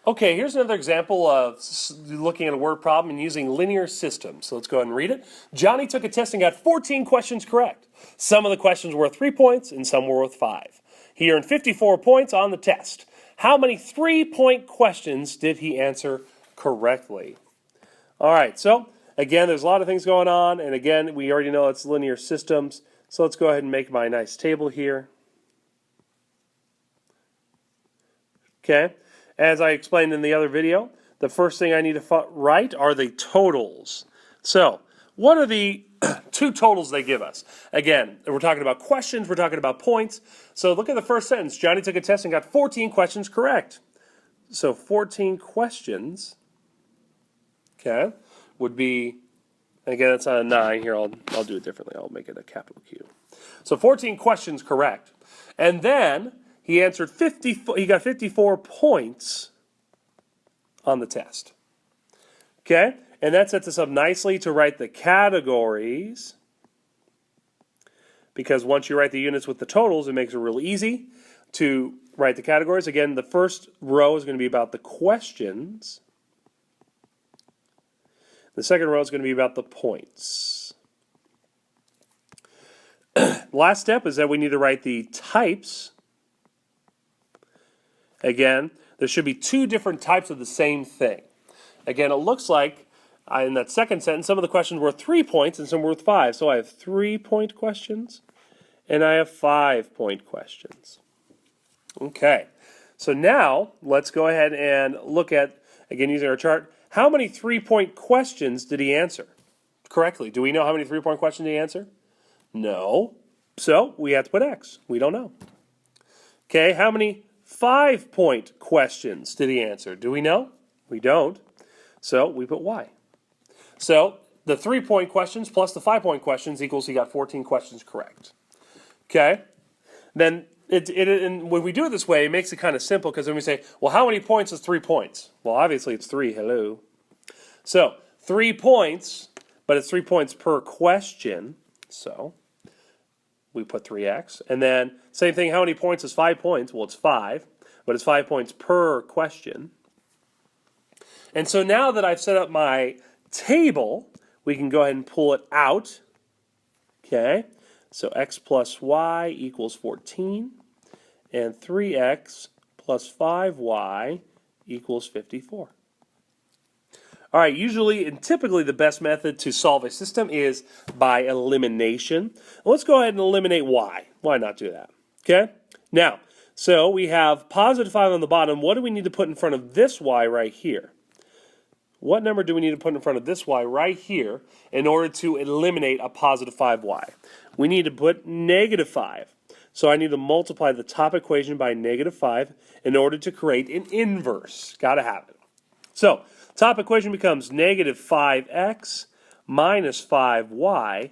Okay, here's another example of looking at a word problem and using linear systems. So let's go ahead and read it. Johnny took a test and got 14 questions correct. Some of the questions were worth 3 points and some were worth 5. He earned 54 points on the test. How many 3-point questions did he answer correctly? All right, so again, there's a lot of things going on. And again, we already know it's linear systems. So let's go ahead and make my nice table here. Okay. As I explained in the other video, the first thing I need to write are the totals. So, what are the two totals they give us? Again, we're talking about questions, we're talking about points. So look at the first sentence. Johnny took a test and got 14 questions correct. So 14 questions, okay, would be, again, it's on a 9 here. I'll do it differently. I'll make it a capital Q. So 14 questions correct. And then he answered he got 54 points on the test. Okay? And that sets us up nicely to write the categories, because once you write the units with the totals, it makes it real easy to write the categories. Again, the first row is going to be about the questions. The second row is going to be about the points. Last step is that we need to write the types. Again, there should be two different types of the same thing. Again, it looks like in that second sentence, some of the questions were 3 points and some were worth 5. So I have 3-point questions and I have 5-point questions. Okay, so now let's go ahead and look at, again, using our chart, how many 3-point questions did he answer correctly? Do we know how many 3-point questions he answered? No. So we have to put X. We don't know. Okay, how many 5-point questions did he answer? Do we know? We don't. So we put Y. So the 3-point questions plus the 5-point questions equals he got 14 questions correct. Okay? Then and when we do it this way, it makes it kind of simple, because when we say, well, how many points is 3 points? Well, obviously it's 3. Hello. So 3 points, but it's 3 points per question. So we put 3x. And then same thing, how many points is 5 points? Well, it's 5, but it's 5 points per question. And so now that I've set up my table, we can go ahead and pull it out. Okay, so x plus y equals 14, and 3x plus 5y equals 54. All right, usually and typically the best method to solve a system is by elimination. Let's go ahead and eliminate y. Why not do that? Okay, now, so we have positive 5 on the bottom. What do we need to put in front of this y right here? What number do we need to put in front of this y right here in order to eliminate a positive 5y? We need to put negative 5. So I need to multiply the top equation by negative 5 in order to create an inverse. Got to have it. So top equation becomes negative 5x minus 5y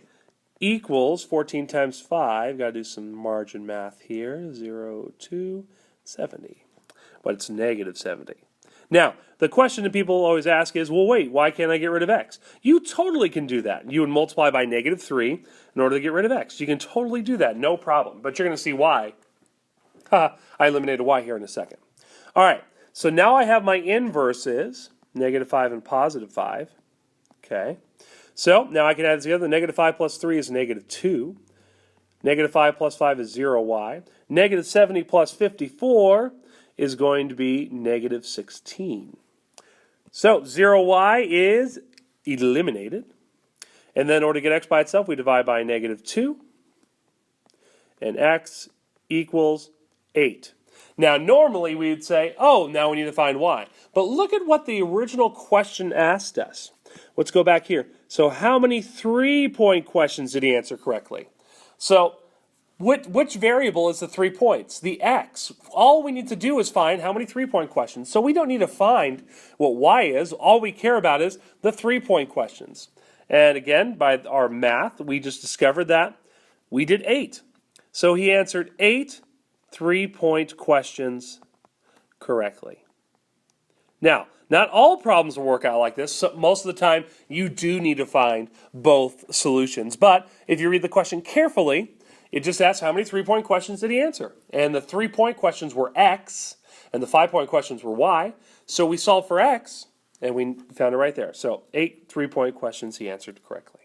equals 14 times 5. Got to do some margin math here. 0 to 70. But it's negative 70. Now, the question that people always ask is, well, wait, why can't I get rid of x? You totally can do that. You would multiply by negative 3 in order to get rid of x. You can totally do that, no problem. But you're going to see why. I eliminated y here in a second. All right, so now I have my inverses, negative 5 and positive 5. Okay, so now I can add this together. Negative 5 plus 3 is negative 2. Negative 5 plus 5 is 0y. Negative 70 plus 54 is going to be negative 16. So 0y is eliminated. And then in order to get x by itself, we divide by negative 2. And x equals 8. Now normally we would say, oh, now we need to find y. But look at what the original question asked us. Let's go back here. So how many 3-point questions did he answer correctly? So which variable is the 3 points? The x. All we need to do is find how many 3-point questions. So we don't need to find what y is. All we care about is the 3-point questions. And again, by our math, we just discovered that we did 8. So he answered 8 3-point questions correctly. Now, not all problems will work out like this. So most of the time, you do need to find both solutions. But if you read the question carefully, It just asks how many 3-point questions did he answer. And the 3-point questions were X, and the 5-point questions were Y. So we solved for X, and we found it right there. So 8 3-point questions he answered correctly.